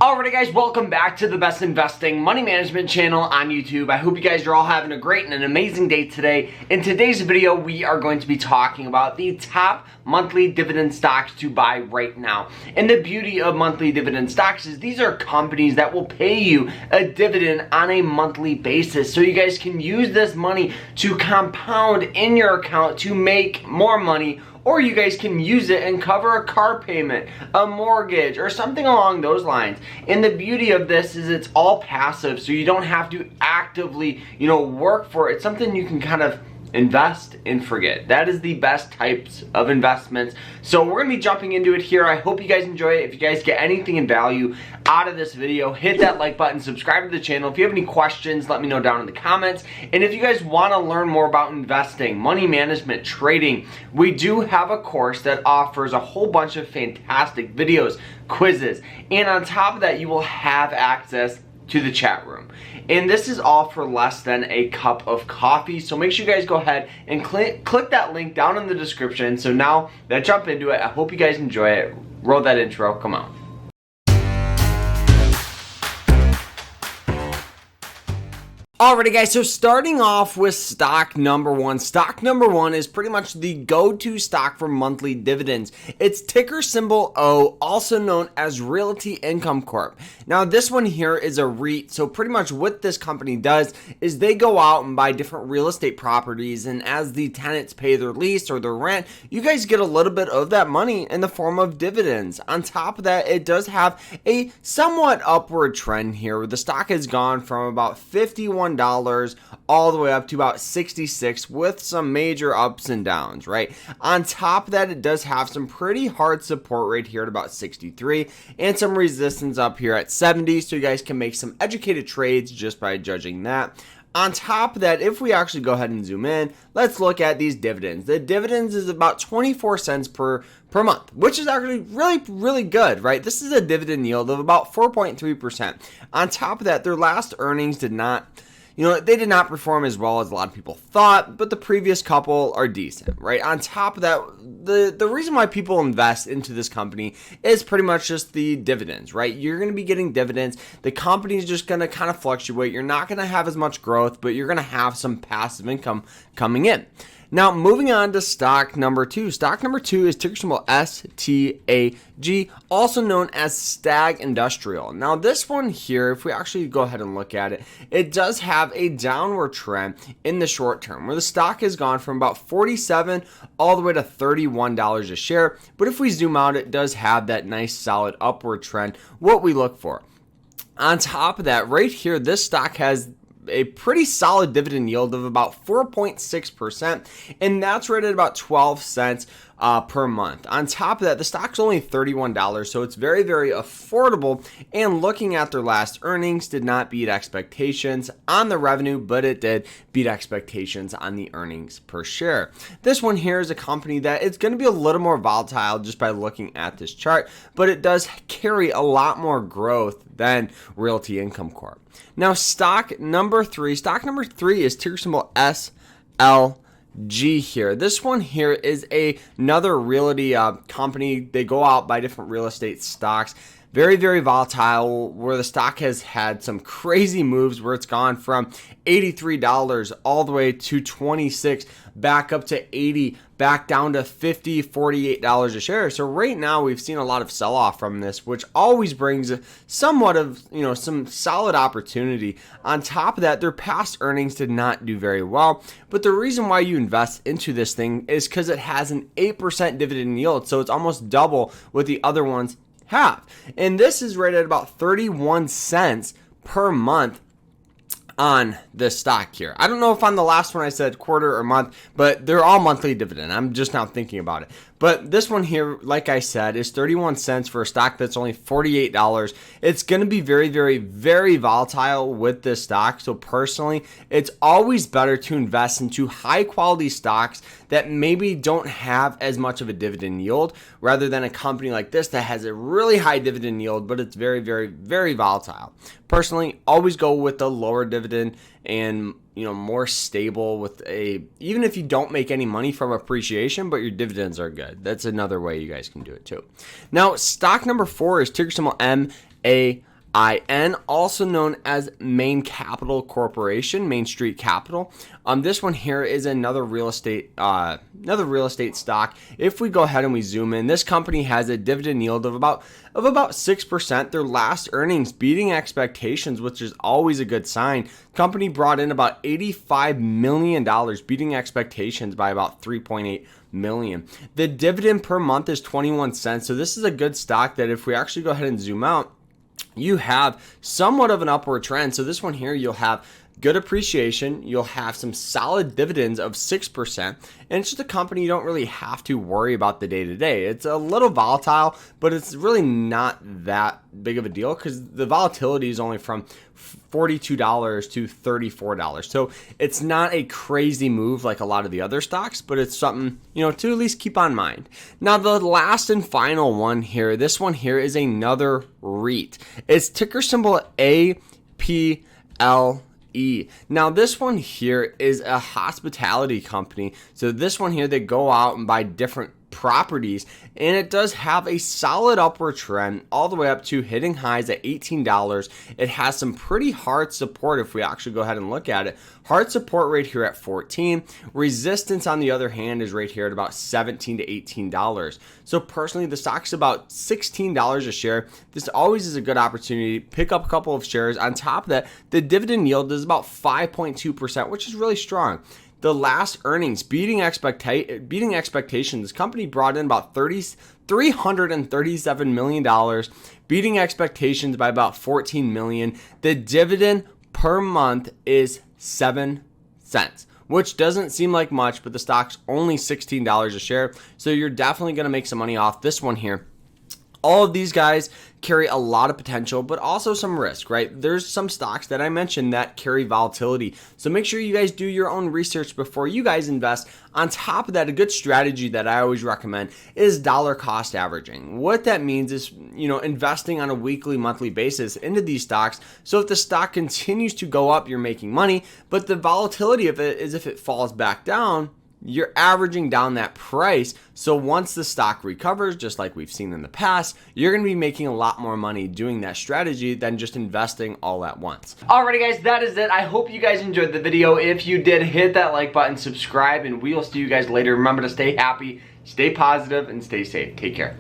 Alrighty guys, welcome back to the best investing money management channel on YouTube. I hope you guys are all having a great and an amazing day today. In today's video, we are going to be talking about the top monthly dividend stocks to buy right now. And the beauty of monthly dividend stocks is these are companies that will pay you a dividend on a monthly basis. So you guys can use this money to compound in your account to make more money, or you guys can use it and cover a car payment, a mortgage, or something along those lines. And the beauty of this is it's all passive, so you don't have to actively, work for it. It's something you can kind of invest and forget. That is the best types of investments. So we're gonna be jumping into it here. I hope you guys enjoy it. If you guys get anything in value out of this video, hit that like button, subscribe to the channel. If you have any questions, let me know down in the comments. And if you guys wanna learn more about investing, money management, trading, we do have a course that offers a whole bunch of fantastic videos, quizzes, and on top of that, you will have access to the chat room. And this is all for less than a cup of coffee. So make sure you guys go ahead and click that link down in the description. So now let's jump into it. I hope you guys enjoy it. Roll that intro, come on. Alrighty guys, so starting off with stock number one. Stock number one is pretty much the go-to stock for monthly dividends. It's ticker symbol O, also known as Realty Income Corp. Now this one here is a REIT, so pretty much what this company does is they go out and buy different real estate properties, and as the tenants pay their lease or their rent, you guys get a little bit of that money in the form of dividends. On top of that, it does have a somewhat upward trend here, where the stock has gone from about $51 all the way up to about 66 with some major ups and downs, right? On top of that, it does have some pretty hard support right here at about 63 and some resistance up here at 70, so you guys can make some educated trades just by judging that. On top of that, if we actually go ahead and zoom in, let's look at these dividends. The dividends is about 24 cents per month, which is actually really good, right? This is a dividend yield of about 4.3%. On top of that, their last earnings did not perform as well as a lot of people thought, but the previous couple are decent, right? On top of that, the reason why people invest into this company is pretty much just the dividends, right? You're going to be getting dividends. The company is just going to kind of fluctuate. You're not going to have as much growth, but you're going to have some passive income coming in. Now, moving on to stock number two. Stock number two is ticker symbol STAG, also known as Stag Industrial. Now, this one here, if we actually go ahead and look at it, it does have a downward trend in the short term, where the stock has gone from about $47 all the way to $31 a share. But if we zoom out, it does have that nice solid upward trend, what we look for. On top of that, right here, this stock has a pretty solid dividend yield of about 4.6%, and that's right at about 12 cents per month. On top of that, the stock's only $31, so it's very affordable, and looking at their last earnings, did not beat expectations on the revenue, but it did beat expectations on the earnings per share. This one here is a company that it's going to be a little more volatile just by looking at this chart, but it does carry a lot more growth than Realty Income Corp. Now, stock number three is ticker symbol SLG here. This one here is another realty company. They go out, buy different real estate stocks. Very volatile, where the stock has had some crazy moves, where it's gone from $83 all the way to $26, back up to $80, back down to $50, $48 a share. So right now we've seen a lot of sell-off from this, which always brings somewhat of, some solid opportunity. On top of that, their past earnings did not do very well, but the reason why you invest into this thing is because it has an 8% dividend yield, so it's almost double what the other ones have. And this is rated at about 31 cents per month on this stock here. I don't know if on the last one I said quarter or month, but they're all monthly dividend. I'm just now thinking about it. But this one here, like I said, is 31 cents for a stock that's only $48. It's going to be very volatile with this stock. So personally, it's always better to invest into high quality stocks that maybe don't have as much of a dividend yield, rather than a company like this that has a really high dividend yield, but it's very volatile. Personally, always go with the lower dividend and more stable with even if you don't make any money from appreciation, but your dividends are good. That's another way you guys can do it too. Now, stock number 4 is ticker symbol MAI. also known as Main Capital Corporation, Main Street Capital. This one here is another real estate stock. If we go ahead and we zoom in, this company has a dividend yield of about 6%. Their last earnings beating expectations, which is always a good sign. Company brought in about $85 million, beating expectations by about 3.8 million. The dividend per month is 21 cents. So this is a good stock that if we actually go ahead and zoom out, you have somewhat of an upward trend. So this one here, you'll have good appreciation, you'll have some solid dividends of 6%, and it's just a company you don't really have to worry about the day-to-day. It's a little volatile, but it's really not that big of a deal because the volatility is only from $42 to $34. So it's not a crazy move like a lot of the other stocks, but it's something, to at least keep on mind. Now, the last and final one here, this one here is another REIT. It's ticker symbol APLE. Now, this one here is a hospitality company. So this one here, they go out and buy different properties, and it does have a solid upward trend all the way up to hitting highs at $18. It has some pretty hard support if we actually go ahead and look at it. Hard support right here at 14. Resistance, on the other hand, is right here at about $17 to $18. So personally, the stock's about $16 a share. This always is a good opportunity to pick up a couple of shares. On top of that, the dividend yield is about 5.2%, which is really strong. The last earnings beating expectations. This company brought in about $337 million, beating expectations by about $14 million. The dividend per month is 7 cents, which doesn't seem like much, but the stock's only $16 a share. So you're definitely going to make some money off this one here. All of these guys carry a lot of potential, but also some risk, right? There's some stocks that I mentioned that carry volatility. So make sure you guys do your own research before you guys invest. On top of that, a good strategy that I always recommend is dollar cost averaging. What that means is, investing on a weekly, monthly basis into these stocks. So if the stock continues to go up, you're making money, but the volatility of it is if it falls back down, you're averaging down that price. So once the stock recovers, just like we've seen in the past, you're going to be making a lot more money doing that strategy than just investing all at once. Alrighty guys, that is it. I hope you guys enjoyed the video. If you did, hit that like button, subscribe, and we'll see you guys later. Remember to stay happy, stay positive, and stay safe. Take care.